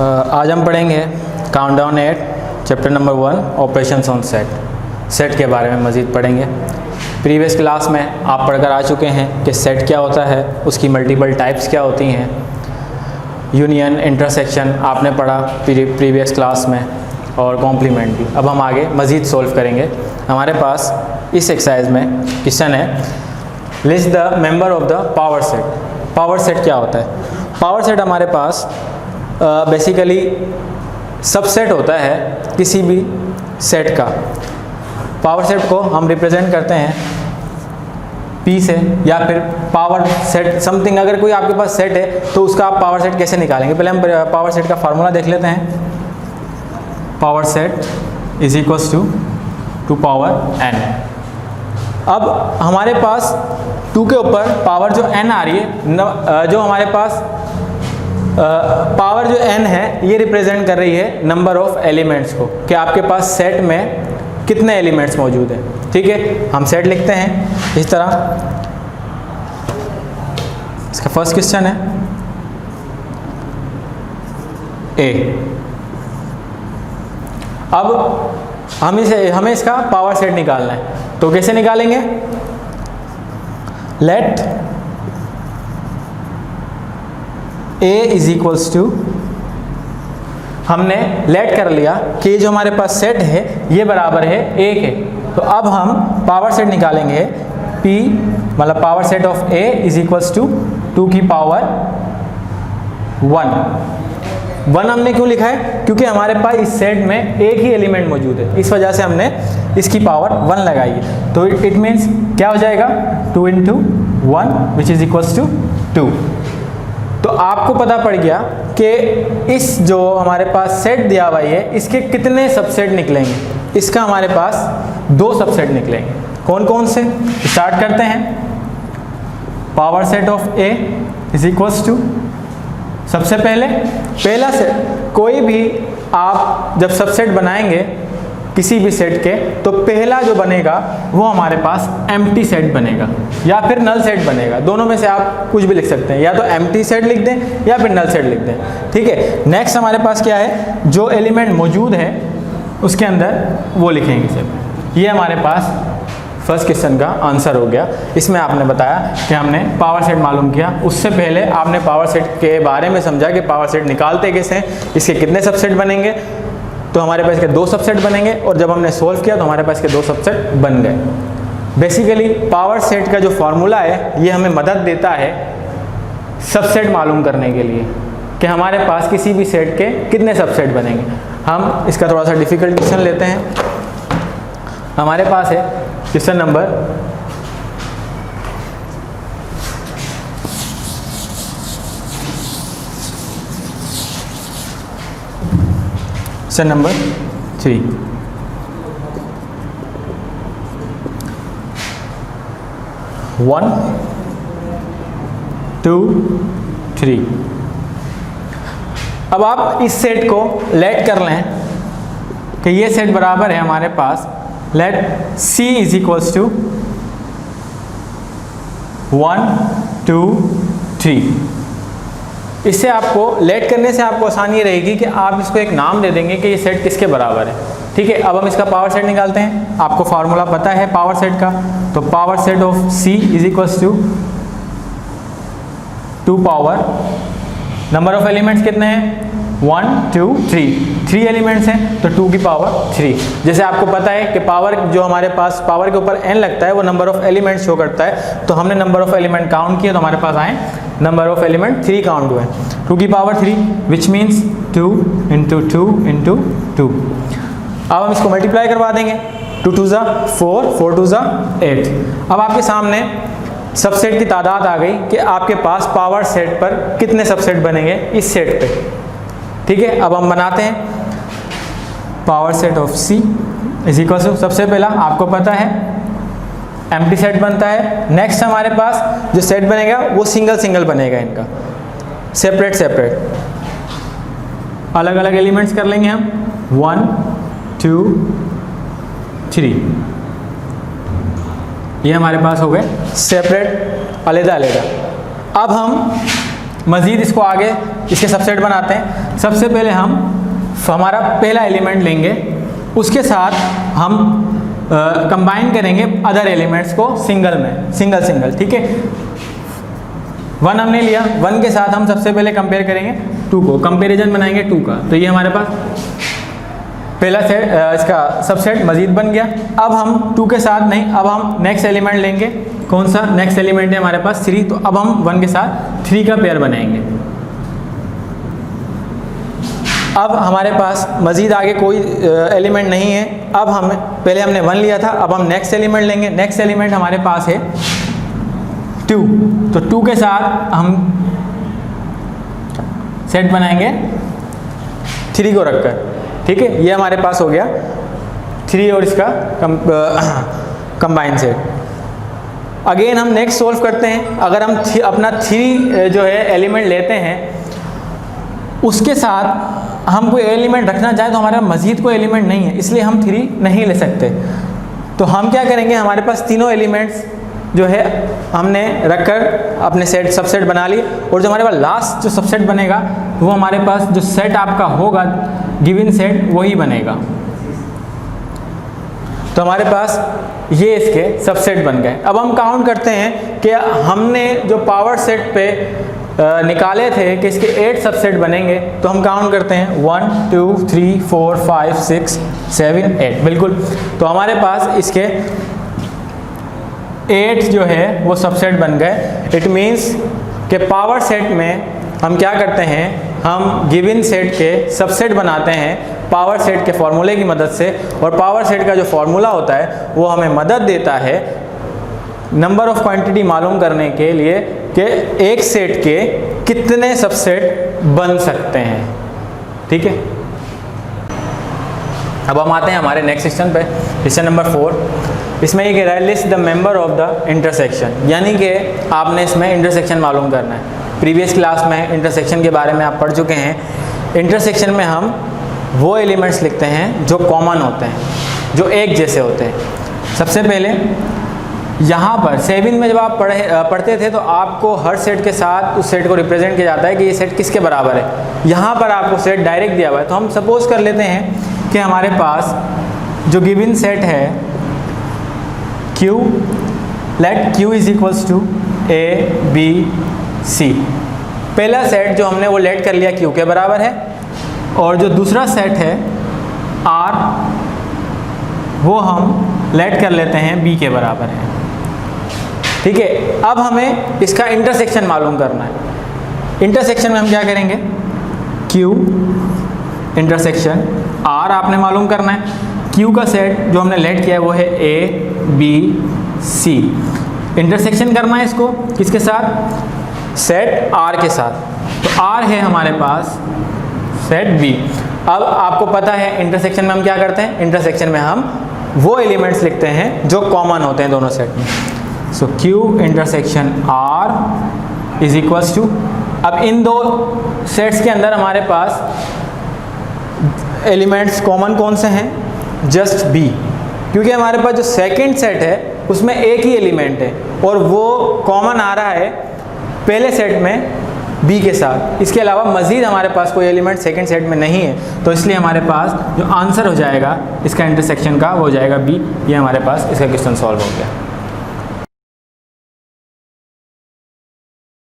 आज हम पढ़ेंगे countdown at chapter number 1 operations on set के बारे में मज़ीद पढ़ेंगे। प्रीवियस क्लास में आप पढ़कर आ चुके हैं कि सेट क्या होता है, उसकी मल्टीपल टाइप्स क्या होती हैं, यूनियन, इंटरसेक्शन आपने पढ़ा प्रीवियस क्लास में, और कॉम्प्लीमेंट भी। अब हम आगे मज़ीद सोल्व करेंगे। हमारे पास इस एक्सरसाइज में क्वेश्चन है, list the member of the power set. Power set क्या होता है? पावर सेट हमारे पास बेसिकली सबसेट होता है किसी भी सेट का। पावर सेट को हम रिप्रेजेंट करते हैं P से, या फिर पावर सेट समथिंग। अगर कोई आपके पास सेट है तो उसका आप पावर सेट कैसे निकालेंगे? पहले हम पावर सेट का फार्मूला देख लेते हैं। Power set is equals to power n। अब हमारे पास 2 के ऊपर पावर जो n आ रही है, जो हमारे पास पावर जो n है, ये रिप्रेजेंट कर रही है नंबर ऑफ एलिमेंट्स को, कि आपके पास सेट में कितने एलिमेंट्स मौजूद हैं। ठीक है, हम सेट लिखते हैं इस तरह। इसका फर्स्ट क्वेश्चन है A। अब हमें इसका पावर सेट निकालना है, तो कैसे निकालेंगे? Let A is equals to, हमने लेट कर लिया कि जो हमारे पास सेट है ये बराबर है A के। तो अब हम पावर सेट निकालेंगे P, मतलब power set of A is equals to 2 की पावर 1 हमने क्यों लिखा है? क्योंकि हमारे पास इस सेट में एक ही एलिमेंट मौजूद है, इस वजह से हमने इसकी पावर 1 लगाई है। तो इट मीन्स क्या हो जाएगा? 2 into 1 which is equals to 2। तो आपको पता पड़ गया कि इस जो हमारे पास सेट दिया हुआ है, इसके कितने सबसेट निकलेंगे। इसका हमारे पास 2 सबसेट निकलेंगे। कौन कौन से? स्टार्ट करते हैं। Power set of A is equals to, सबसे पहला सेट, कोई भी आप जब सबसेट बनाएंगे किसी भी सेट के, तो पहला जो बनेगा वो हमारे पास एम्प्टी सेट बनेगा या फिर नल सेट बनेगा। दोनों में से आप कुछ भी लिख सकते हैं, या तो एम्प्टी सेट लिख दें या फिर नल सेट लिख दें। ठीक है, नेक्स्ट हमारे पास क्या है? जो एलिमेंट मौजूद है उसके अंदर वो लिखेंगे सिर्फ। ये हमारे पास फर्स्ट क्वेश्चन का आंसर हो गया। इसमें आपने बताया कि हमने पावर सेट मालूम किया। उससे पहले आपने पावर सेट के बारे में समझा कि पावर सेट निकालते कैसे हैं, इसके कितने सबसेट बनेंगे। तो हमारे पास इसके 2 सबसेट बनेंगे, और जब हमने सोल्व किया तो हमारे पास इसके 2 सबसेट बन गए। बेसिकली पावर सेट का जो फॉर्मूला है ये हमें मदद देता है सबसेट मालूम करने के लिए, कि हमारे पास किसी भी सेट के कितने सबसेट बनेंगे। हम इसका थोड़ा सा डिफिकल्ट क्वेश्चन लेते हैं। हमारे पास है क्वेश्चन नंबर 3। 1 2 3। अब आप इस सेट को लेट कर लें कि ये सेट बराबर है हमारे पास, let C is equals to 1 2 3। इससे आपको लेट करने से आपको आसानी रहेगी कि आप इसको एक नाम दे देंगे कि ये सेट किसके बराबर है। ठीक है, अब हम इसका पावर सेट निकालते हैं। आपको फार्मूला पता है पावर सेट का, तो power set of C is equals to 2 power, number of elements कितने हैं? 1 2 3 एलिमेंट्स हैं, तो 2 की पावर 3। जैसे आपको पता है कि पावर जो हमारे पास पावर के ऊपर n लगता है वो नंबर ऑफ एलिमेंट्स शो करता है। तो हमने नंबर ऑफ एलिमेंट काउंट किया तो हमारे पास आए नंबर ऑफ एलिमेंट 3 काउंट हुए, 2 की power 3 which means 2 into 2 into 2। अब हम इसको मल्टीप्लाई करवा देंगे। 2 2 ज़ा 4, 4 2 ज़ा 8। अब आपके सामने सबसेट की तादाद आ गई कि आपके पास पावर सेट पर कितने सबसेट बनेंगे इस सेट पे। ठीक है, अब हम बनाते हैं power set of C is equal to, सबसे पहला आपको पता है एम्प्टी सेट बनता है। नेक्स्ट हमारे पास जो सेट बनेगा वो सिंगल बनेगा, इनका सेपरेट अलग अलग एलिमेंट्स कर लेंगे हम। 1 2 3, ये हमारे पास हो गए सेपरेट, अलग-अलग। अब हम मज़ीद इसको आगे इसके सबसेट बनाते हैं। सबसे पहले हम हमारा पहला एलिमेंट लेंगे, उसके साथ हम कंबाइन करेंगे अदर एलिमेंट्स को सिंगल में, सिंगल, ठीक है। 1 हमने लिया, 1 के साथ हम सबसे पहले कंपेयर करेंगे 2 को, कंपेरिजन बनाएंगे 2 का। तो ये हमारे पास पहला सेट इसका सबसेट मजीद बन गया। अब हम 2 के साथ नहीं, अब हम नेक्स्ट एलिमेंट लेंगे। कौन सा नेक्स्ट एलिमेंट है हमारे पास? 3। तो अब हम 1 के साथ 3 का पेयर बनाएंगे। अब हमारे पास मज़ीद आगे कोई एलिमेंट नहीं है। अब हम पहले हमने 1 लिया था, अब हम नेक्स्ट एलिमेंट लेंगे। नेक्स्ट एलिमेंट हमारे पास है 2। तो 2 के साथ हम सेट बनाएंगे 3 को रखकर, ठीक है। ये हमारे पास हो गया 3 और इसका कंबाइन सेट। अगेन हम नेक्स्ट सोल्व करते हैं। अगर हम अपना 3 जो है एलिमेंट लेते हैं, उसके साथ हम कोई एलिमेंट रखना चाहें तो हमारे पास मज़ीद कोई एलिमेंट नहीं है, इसलिए हम 3 नहीं ले सकते। तो हम क्या करेंगे, हमारे पास तीनों एलिमेंट्स जो है हमने रखकर अपने सेट सबसेट बना ली, और जो हमारे पास लास्ट जो सबसेट बनेगा वो हमारे पास जो सेट आपका होगा गिवन सेट वही बनेगा। तो हमारे पास ये इसके सबसेट बन गए। अब हम काउंट करते हैं कि हमने जो पावर सेट पे निकाले थे कि इसके 8 सबसेट बनेंगे। तो हम काउंट करते हैं 1 2 3 4 5 6 7 8, बिल्कुल। तो हमारे पास इसके 8 जो है वो सबसेट बन गए। इट मीन्स कि पावर सेट में हम क्या करते हैं, हम गिवन सेट के सबसेट बनाते हैं पावर सेट के फॉर्मूले की मदद से। और पावर सेट का जो फॉर्मूला होता है वो हमें मदद देता है नंबर ऑफ क्वांटिटी मालूम करने के लिए कि एक सेट के कितने सबसेट बन सकते हैं, ठीक है। अब हम आते हैं हमारे नेक्स्ट सेक्शन पे, क्वेश्चन नंबर 4। इसमें ये कह रहा है list the member of the intersection, यानी कि आपने इसमें इंटरसेक्शन मालूम करना है। प्रीवियस क्लास में इंटरसेक्शन के बारे में आप पढ़ चुके हैं। इंटरसेक्शन में हम वो एलिमेंट्स लिखते हैं जो कॉमन होते हैं, जो एक जैसे होते हैं। सबसे पहले यहाँ पर 7 में जब आप पढ़ते थे तो आपको हर सेट के साथ उस सेट को रिप्रेजेंट किया जाता है कि ये सेट किसके बराबर है। यहाँ पर आपको सेट डायरेक्ट दिया हुआ है। तो हम सपोज कर लेते हैं कि हमारे पास जो गिवन सेट है Q, let Q is equals to A B C। पहला सेट जो हमने वो लेट कर लिया Q के बराबर है, और जो दूसरा सेट है R वो हम लेट कर लेते हैं B के बराबर है, ठीक है। अब हमें इसका इंटरसेक्शन मालूम करना है। इंटरसेक्शन में हम क्या करेंगे, Q इंटरसेक्शन R आपने मालूम करना है। Q का सेट जो हमने लेट किया है वो है A B C। इंटरसेक्शन करना है इसको किसके साथ, सेट R के साथ। तो R है हमारे पास सेट B। अब आपको पता है इंटरसेक्शन में हम क्या करते हैं, इंटरसेक्शन में हम वो एलिमेंट्स लिखते हैं जो कॉमन होते हैं दोनों सेट में। So Q intersection R is equals to, अब इन दो सेट्स के अंदर हमारे पास एलिमेंट्स कॉमन कौन से हैं, जस्ट B, क्योंकि हमारे पास जो सेकंड सेट है उसमें एक ही एलिमेंट है और वो कॉमन आ रहा है पहले सेट में B के साथ। इसके अलावा मज़ीद हमारे पास कोई एलिमेंट सेकंड सेट में नहीं है। तो इसलिए हमारे पास जो आंसर हो जाएगा इसका इंटरसेक्शन का वो हो जाएगा B। ये हमारे पास इसका क्वेश्चन सॉल्व हो गया।